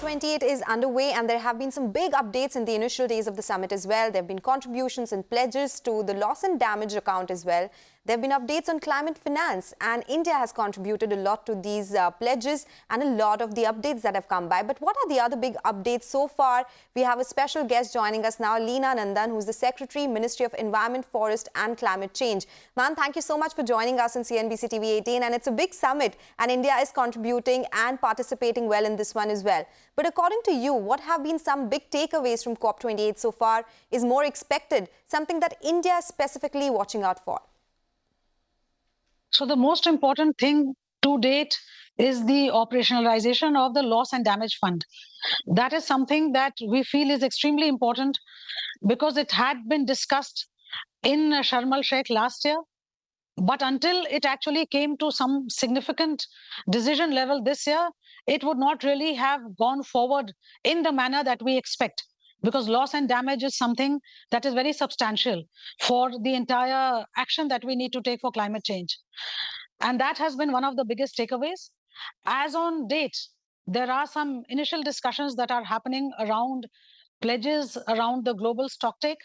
COP28 is underway and there have been some big updates in the initial days of the summit as well. There have been contributions and pledges to the loss and damage account as well. There have been updates on climate finance and India has contributed a lot to these pledges and a lot of the updates that have come by. But what are the other big updates so far? We have a special guest joining us now, Leena Nandan, who is the Secretary, Ministry of Environment, Forest and Climate Change. Ma'am, thank you so much for joining us on CNBC TV18, and it's a big summit and India is contributing and participating well in this one as well. But according to you, what have been some big takeaways from COP28 so far? Is more expected, something that India is specifically watching out for? So the most important thing to date is the operationalization of the loss and damage fund. That is something that we feel is extremely important because it had been discussed in Sharm el-Sheikh last year. But until it actually came to some significant decision level this year, it would not really have gone forward in the manner that we expect. Because loss and damage is something that is very substantial for the entire action that we need to take for climate change. And that has been one of the biggest takeaways. As on date, there are some initial discussions that are happening around pledges around the global stocktake.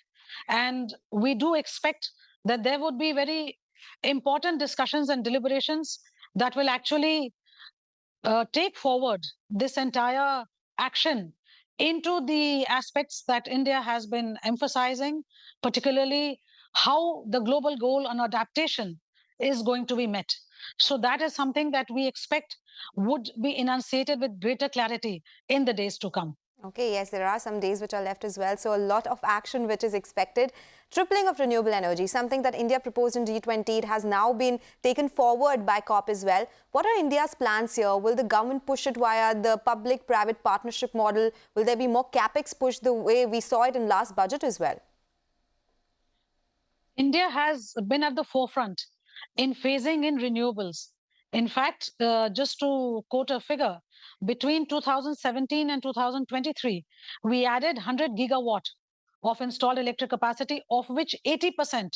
And we do expect that there would be very important discussions and deliberations that will actually take forward this entire action into the aspects that India has been emphasizing, particularly how the global goal on adaptation is going to be met. So that is something that we expect would be enunciated with greater clarity in the days to come. Okay, yes, there are some days which are left as well. So a lot of action which is expected. Tripling of renewable energy, something that India proposed in G20, has now been taken forward by COP as well. What are India's plans here? Will the government push it via the public-private partnership model? Will there be more capex pushed the way we saw it in last budget as well? India has been at the forefront in phasing in renewables. In fact, just to quote a figure, between 2017 and 2023, we added 100 gigawatt of installed electric capacity, of which 80%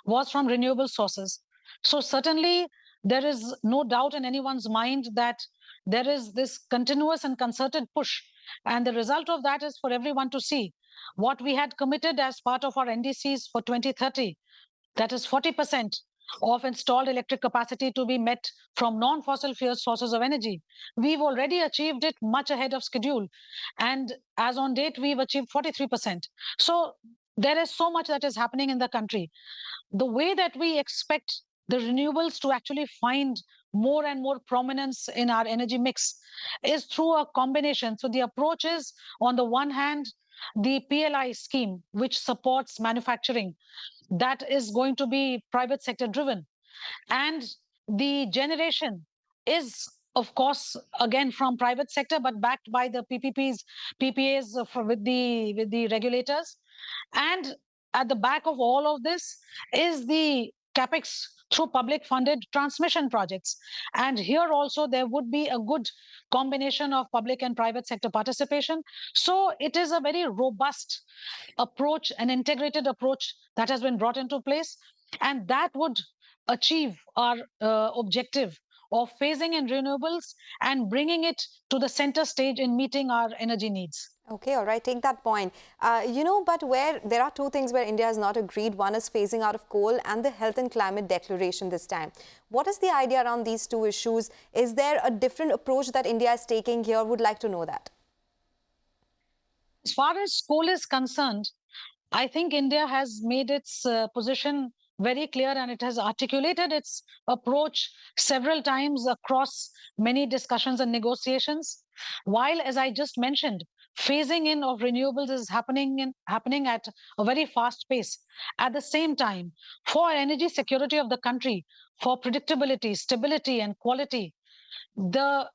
was from renewable sources. So certainly, there is no doubt in anyone's mind that there is this continuous and concerted push. And the result of that is for everyone to see what we had committed as part of our NDCs for 2030, that is 40% of installed electric capacity to be met from non-fossil fuel sources of energy. We've already achieved it much ahead of schedule. And as on date, we've achieved 43%. So there is so much that is happening in the country. The way that we expect the renewables to actually find more and more prominence in our energy mix is through a combination. So the approach is, on the one hand, the PLI scheme, which supports manufacturing, that is going to be private sector driven. And the generation is, of course, again from private sector, but backed by the PPAs with the regulators. And at the back of all of this is the capex through public funded transmission projects. And here also there would be a good combination of public and private sector participation. So it is a very robust approach, an integrated approach that has been brought into place, and that would achieve our objective of phasing in renewables and bringing it to the center stage in meeting our energy needs. Okay, all right, take that point. But where there are two things where India has not agreed. One is phasing out of coal and the health and climate declaration this time. What is the idea around these two issues? Is there a different approach that India is taking here? Would like to know that. As far as coal is concerned, I think India has made its position very clear, and it has articulated its approach several times across many discussions and negotiations. While, as I just mentioned, phasing in of renewables is happening at a very fast pace. At the same time, for energy security of the country, for predictability, stability, and quality, the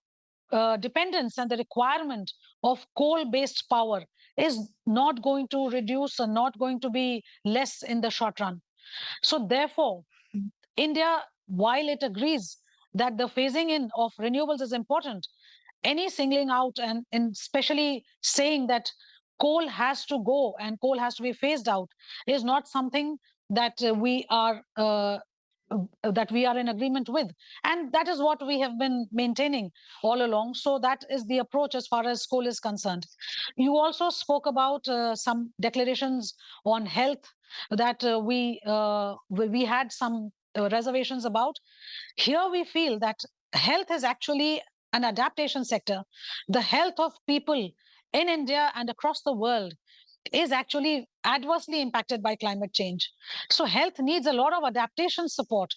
dependence and the requirement of coal-based power is not going to reduce and not going to be less in the short run. So therefore, India, while it agrees that the phasing in of renewables is important, any singling out and especially saying that coal has to go and coal has to be phased out is not something that we are that we are in agreement with, and that is what we have been maintaining all along. So that is the approach as far as coal is concerned. You also spoke about some declarations on health that we had some reservations about. Here we feel that health is actually an adaptation sector. The health of people in India and across the world is actually adversely impacted by climate change. So health needs a lot of adaptation support.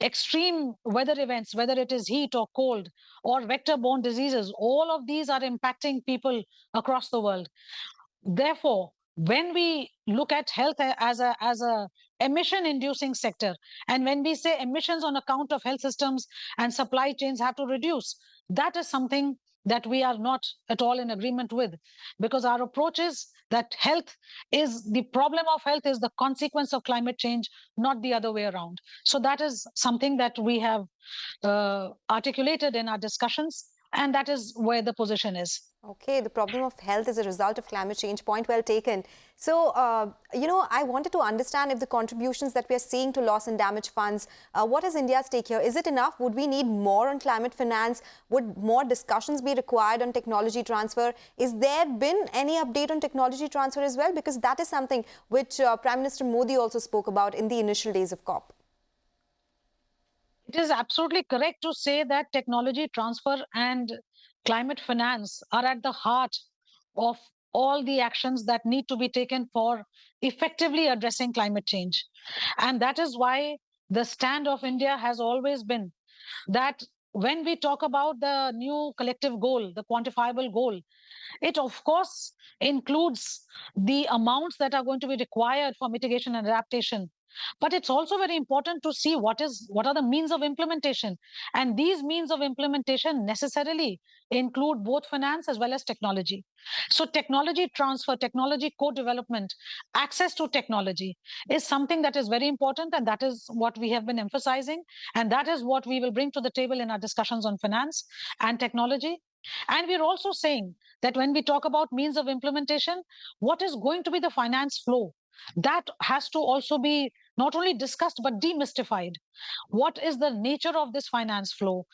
Extreme weather events, whether it is heat or cold or vector-borne diseases, all of these are impacting people across the world. Therefore, when we look at health as a emission inducing sector, and when we say emissions on account of health systems and supply chains have to reduce, that is something that we are not at all in agreement with, because our approach is that health is the problem of health is the consequence of climate change, not the other way around. So that is something that we have articulated in our discussions, and that is where the position is. Okay, the problem of health is a result of climate change. Point well taken. So, I wanted to understand if the contributions that we are seeing to loss and damage funds, what is India's take here? Is it enough? Would we need more on climate finance? Would more discussions be required on technology transfer? Is there been any update on technology transfer as well? Because that is something which Prime Minister Modi also spoke about in the initial days of COP. It is absolutely correct to say that technology transfer and climate finance are at the heart of all the actions that need to be taken for effectively addressing climate change. And that is why the stand of India has always been that when we talk about the new collective goal, the quantifiable goal, it of course includes the amounts that are going to be required for mitigation and adaptation. But it's also very important to see what are the means of implementation. And these means of implementation necessarily include both finance as well as technology. So technology transfer, technology co-development, access to technology is something that is very important, and that is what we have been emphasizing. And that is what we will bring to the table in our discussions on finance and technology. And we're also saying that when we talk about means of implementation, what is going to be the finance flow? That has to also be not only discussed but demystified. What is the nature of this finance flow?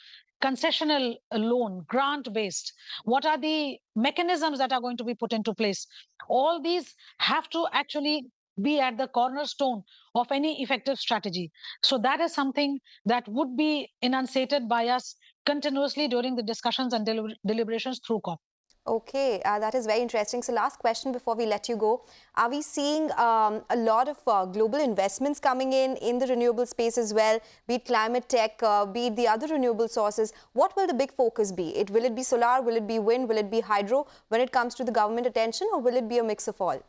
Concessional loan, grant based? What are the mechanisms that are going to be put into place? All these have to actually be at the cornerstone of any effective strategy. So that is something that would be enunciated by us continuously during the discussions and deliberations through COP. Okay, that is very interesting. So last question before we let you go. Are we seeing a lot of global investments coming in the renewable space as well, be it climate tech, be it the other renewable sources? What will the big focus be? Will it be solar? Will it be wind? Will it be hydro when it comes to the government attention, or will it be a mix of all?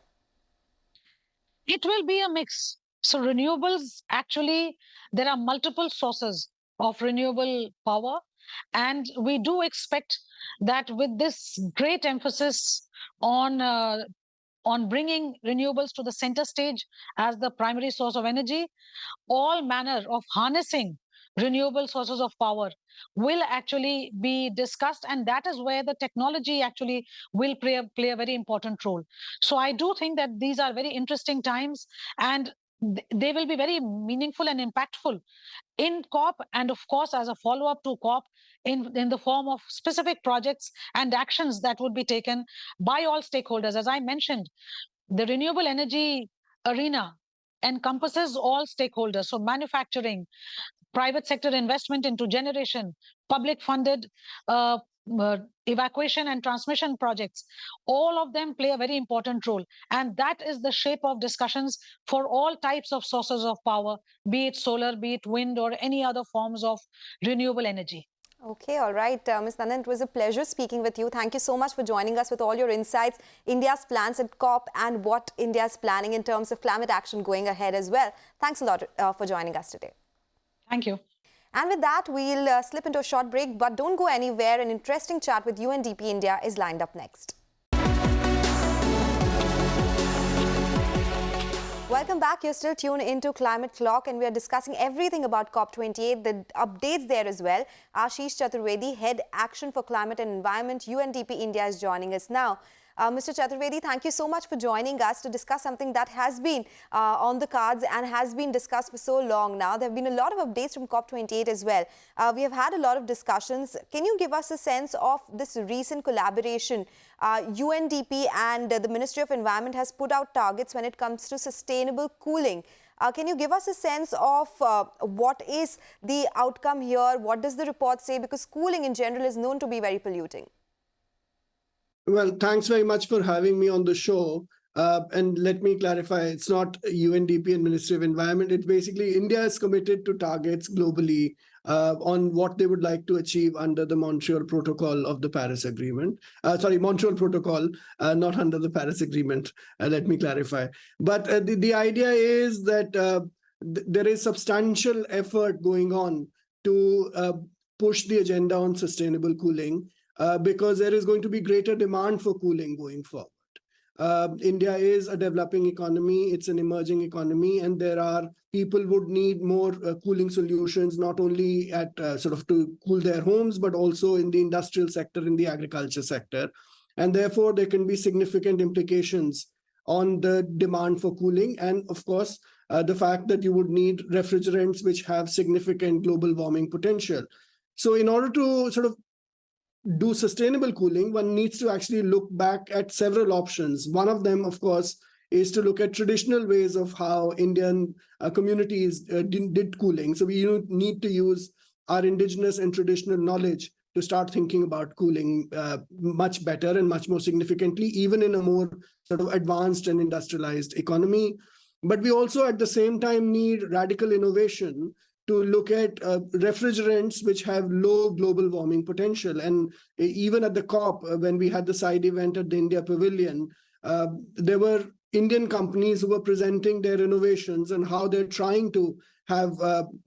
It will be a mix. So renewables, actually, there are multiple sources of renewable power. And we do expect that with this great emphasis on bringing renewables to the center stage as the primary source of energy, all manner of harnessing renewable sources of power will actually be discussed, and that is where the technology actually will play a very important role. So I do think that these are very interesting times, and they will be very meaningful and impactful in COP, and of course as a follow-up to COP in the form of specific projects and actions that would be taken by all stakeholders. As I mentioned, the renewable energy arena encompasses all stakeholders. So manufacturing, private sector investment into generation, public funded evacuation and transmission projects, all of them play a very important role. And that is the shape of discussions for all types of sources of power, be it solar, be it wind, or any other forms of renewable energy. Okay, all right. Ms. Nandan, it was a pleasure speaking with you. Thank you so much for joining us with all your insights, India's plans at COP, and what India is planning in terms of climate action going ahead as well. Thanks a lot for joining us today. Thank you. And with that, we'll slip into a short break, but don't go anywhere. An interesting chat with UNDP India is lined up next. Welcome back. You're still tuned into Climate Clock, and we are discussing everything about COP28, the updates there as well. Ashish Chaturvedi, Head Action for Climate and Environment, UNDP India, is joining us now. Mr. Chaturvedi, thank you so much for joining us to discuss something that has been on the cards and has been discussed for so long now. There have been a lot of updates from COP28 as well. We have had a lot of discussions. Can you give us a sense of this recent collaboration? UNDP and the Ministry of Environment has put out targets when it comes to sustainable cooling. Can you give us a sense of what is the outcome here? What does the report say? Because cooling in general is known to be very polluting. Well, thanks very much for having me on the show. And let me clarify, it's not UNDP and Ministry of Environment. It's basically India is committed to targets globally on what they would like to achieve under the Montreal Protocol of the Paris Agreement. Montreal Protocol, not under the Paris Agreement. Let me clarify. But the idea is that there is substantial effort going on to push the agenda on sustainable cooling because there is going to be greater demand for cooling going forward. India is a developing economy, it's an emerging economy, and there are people would need more cooling solutions, not only at to cool their homes, but also in the industrial sector, in the agriculture sector. And therefore, there can be significant implications on the demand for cooling. And of course, the fact that you would need refrigerants which have significant global warming potential. So in order to do sustainable cooling, one needs to actually look back at several options. One of them, of course, is to look at traditional ways of how Indian communities did cooling. So we need to use our indigenous and traditional knowledge to start thinking about cooling much better and much more significantly, even in a more advanced and industrialized economy. But we also at the same time need radical innovation to look at refrigerants which have low global warming potential. And even at the COP, when we had the side event at the India Pavilion, there were Indian companies who were presenting their innovations and how they're trying to have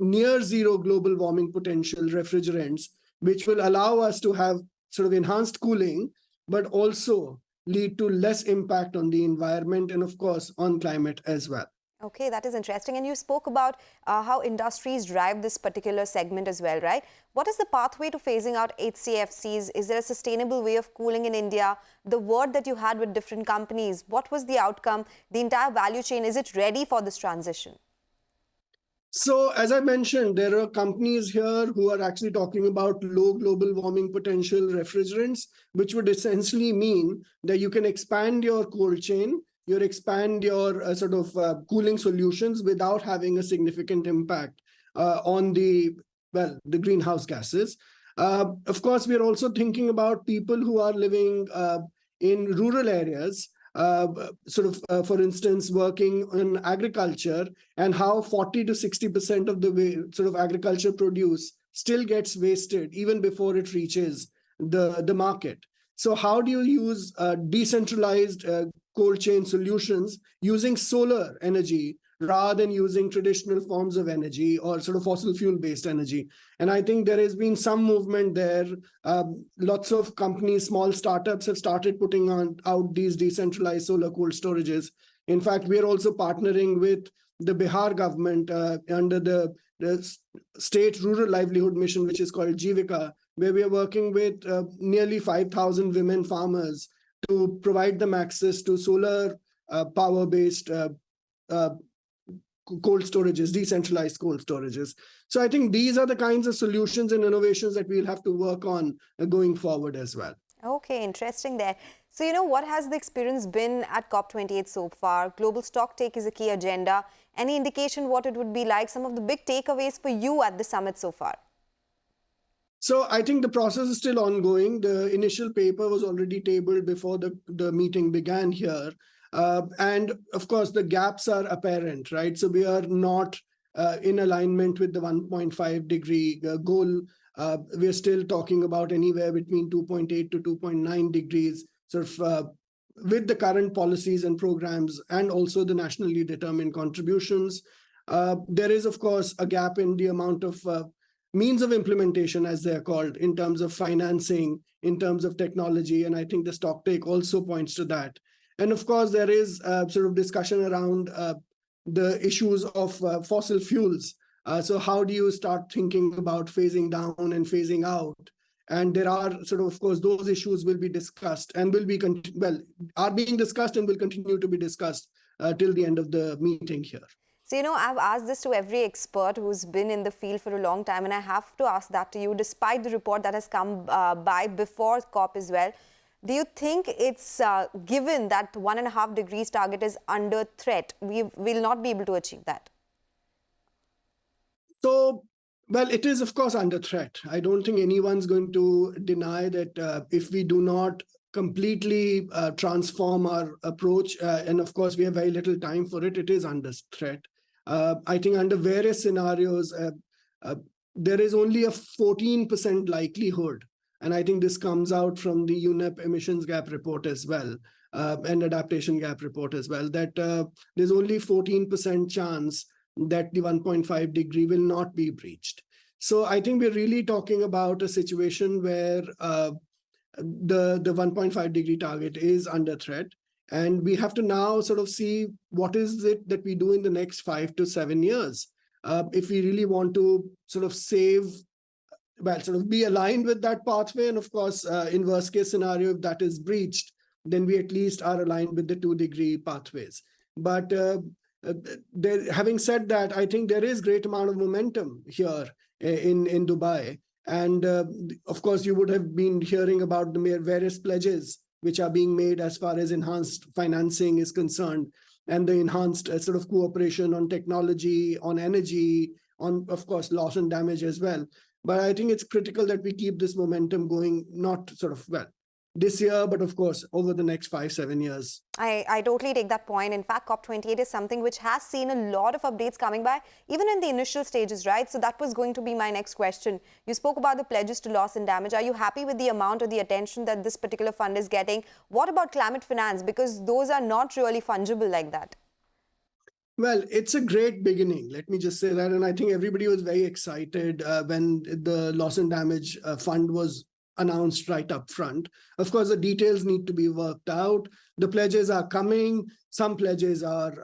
near zero global warming potential refrigerants, which will allow us to have enhanced cooling, but also lead to less impact on the environment and, of course, on climate as well. Okay, that is interesting. And you spoke about how industries drive this particular segment as well, right? What is the pathway to phasing out HCFCs? Is there a sustainable way of cooling in India? The word that you had with different companies, what was the outcome? The entire value chain, is it ready for this transition? So as I mentioned, there are companies here who are actually talking about low global warming potential refrigerants, which would essentially mean that you can expand your cold chain, you expand your cooling solutions without having a significant impact on the greenhouse gases. Of course, we are also thinking about people who are living in rural areas, for instance, working in agriculture, and how 40 to 60% of the agriculture produce still gets wasted even before it reaches the market. So how do you use decentralized cold chain solutions using solar energy rather than using traditional forms of energy or fossil fuel based energy? And I think there has been some movement there. Lots of companies, small startups have started putting out these decentralized solar cold storages. In fact, we are also partnering with the Bihar government under the state rural livelihood mission, which is called Jivika, where we are working with nearly 5,000 women farmers to provide them access to solar power-based cold storages, decentralized cold storages. So I think these are the kinds of solutions and innovations that we'll have to work on going forward as well. Okay, interesting there. So, what has the experience been at COP28 so far? Global stocktake is a key agenda. Any indication what it would be like? Some of the big takeaways for you at the summit so far? So I think the process is still ongoing. The initial paper was already tabled before the meeting began here. And of course, the gaps are apparent, right? So we are not in alignment with the 1.5 degree goal. We're still talking about anywhere between 2.8 to 2.9 degrees, with the current policies and programs and also the nationally determined contributions. There is, of course, a gap in the amount of means of implementation, as they're called, in terms of financing, in terms of technology. And I think the stocktake also points to that. And of course, there is discussion around the issues of fossil fuels. So how do you start thinking about phasing down and phasing out? And there are of course, those issues will be discussed and will be, are being discussed and will continue to be discussed till the end of the meeting here. So, I've asked this to every expert who's been in the field for a long time, and I have to ask that to you, despite the report that has come by before COP as well. Do you think it's given that 1.5 degrees target is under threat, we will not be able to achieve that? So, well, it is, of course, under threat. I don't think anyone's going to deny that if we do not completely transform our approach, and of course, we have very little time for it, it is under threat. I think under various scenarios, there is only a 14% likelihood. And I think this comes out from the UNEP emissions gap report as well, and adaptation gap report as well, that there's only 14% chance that the 1.5 degree will not be breached. So I think we're really talking about a situation where the 1.5 degree target is under threat. And we have to now see what is it that we do in the next 5 to 7 years. If we really want to save, be aligned with that pathway. And of course, in worst case scenario, if that is breached, then we at least are aligned with the 2 degree pathways. But having said that, I think there is great amount of momentum here in Dubai. And of course, you would have been hearing about the various pledges which are being made as far as enhanced financing is concerned, and the enhanced cooperation on technology, on energy, on, of course, loss and damage as well. But I think it's critical that we keep this momentum going, not this year, but of course, over the next 5-7 years. I totally take that point. In fact, COP28 is something which has seen a lot of updates coming by, even in the initial stages, right? So that was going to be my next question. You spoke about the pledges to loss and damage. Are you happy with the amount or the attention that this particular fund is getting? What about climate finance? Because those are not really fungible like that. Well, it's a great beginning. Let me just say that. And I think everybody was very excited when the loss and damage fund was announced right up front. Of course, the details need to be worked out. The pledges are coming. Some pledges are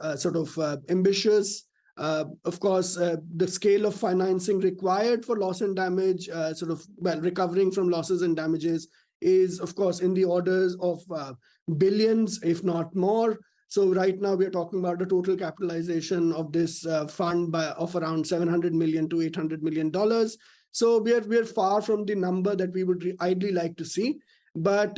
ambitious. Of course, the scale of financing required for loss and damage, recovering from losses and damages is, of course, in the orders of billions, if not more. So right now we're talking about the total capitalization of this fund of around $700 million to $800 million. So we're far from the number that we would ideally like to see. But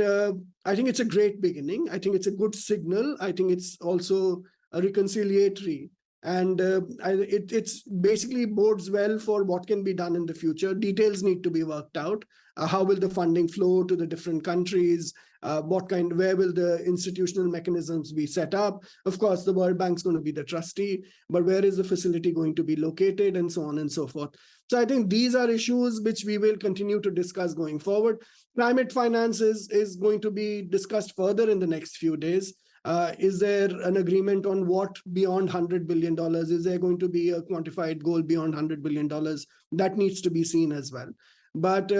I think it's a great beginning. I think it's a good signal. I think it's also a reconciliatory. And it's basically bodes well for what can be done in the future. Details need to be worked out. How will the funding flow to the different countries? Where will the institutional mechanisms be set up? Of course, the World Bank's going to be the trustee, but where is the facility going to be located, and so on and so forth. So I think these are issues which we will continue to discuss going forward. Climate finance is going to be discussed further in the next few days. Is there an agreement on what beyond $100 billion? Is there going to be a quantified goal beyond $100 billion? That needs to be seen as well. But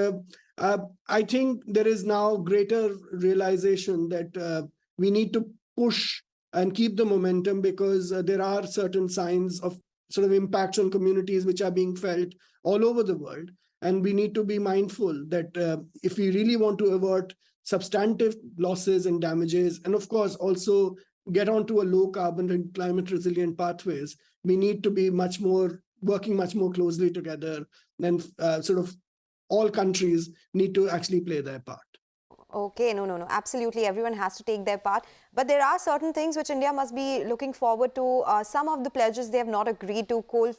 I think there is now greater realization that we need to push and keep the momentum, because there are certain signs of impacts on communities which are being felt all over the world. And we need to be mindful that if we really want to avert substantive losses and damages, and of course also get onto a low carbon and climate resilient pathways, we need to be working much more closely together, and all countries need to actually play their part. Okay, no, absolutely. Everyone has to take their part. But there are certain things which India must be looking forward to. Some of the pledges they have not agreed to. Coal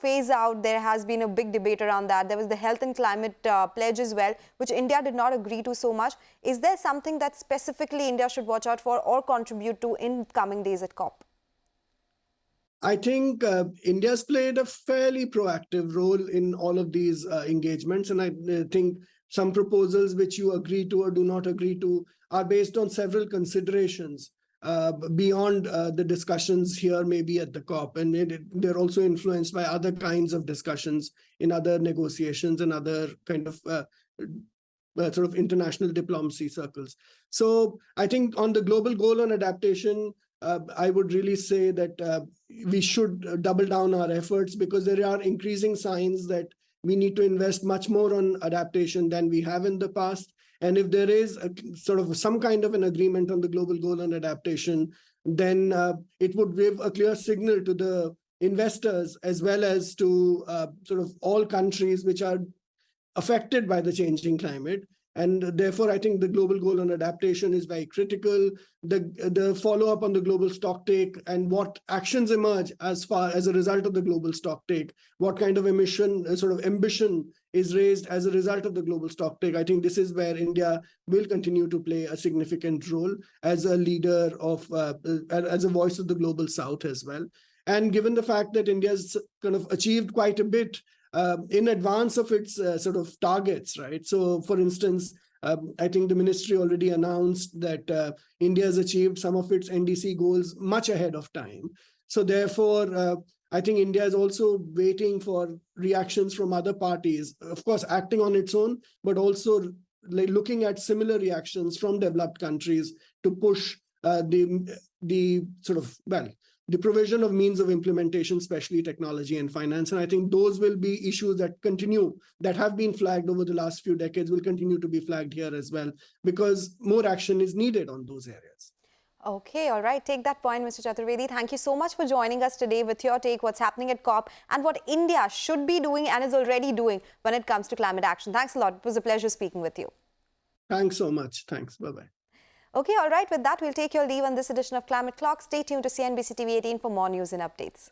phase out, there has been a big debate around that. There was the health and climate pledge as well, which India did not agree to so much. Is there something that specifically India should watch out for or contribute to in coming days at COP? I think India's played a fairly proactive role in all of these engagements. And I think some proposals which you agree to or do not agree to are based on several considerations beyond the discussions here, maybe at the COP. And they're also influenced by other kinds of discussions in other negotiations and other kind of international diplomacy circles. So I think on the global goal on adaptation, I would really say that we should double down our efforts, because there are increasing signs that we need to invest much more on adaptation than we have in the past. And if there is a sort of some kind of an agreement on the global goal on adaptation, then it would give a clear signal to the investors as well as to sort of all countries which are affected by the changing climate. And therefore, I think the global goal on adaptation is very critical. The follow-up on the global stocktake and what actions emerge as far as a result of the global stocktake, what kind of sort of ambition is raised as a result of the global stocktake. I think this is where India will continue to play a significant role as a leader of, as a voice of the global South as well. And given the fact that India's kind of achieved quite a bit in advance of its sort of targets, right? So, for instance, I think the ministry already announced that India has achieved some of its NDC goals much ahead of time. So, therefore, I think India is also waiting for reactions from other parties, of course, acting on its own, but also looking at similar reactions from developed countries to push the sort of, well, the provision of means of implementation, especially technology and finance. And I think those will be issues that continue, that have been flagged over the last few decades, will continue to be flagged here as well, because more action is needed on those areas. Okay, all right. Take that point, Mr. Chaturvedi. Thank you so much for joining us today with your take, what's happening at COP and what India should be doing and is already doing when it comes to climate action. Thanks a lot. It was a pleasure speaking with you. Thanks so much. Thanks. Bye-bye. Okay, all right. With that, we'll take your leave on this edition of Climate Clock. Stay tuned to CNBC TV 18 for more news and updates.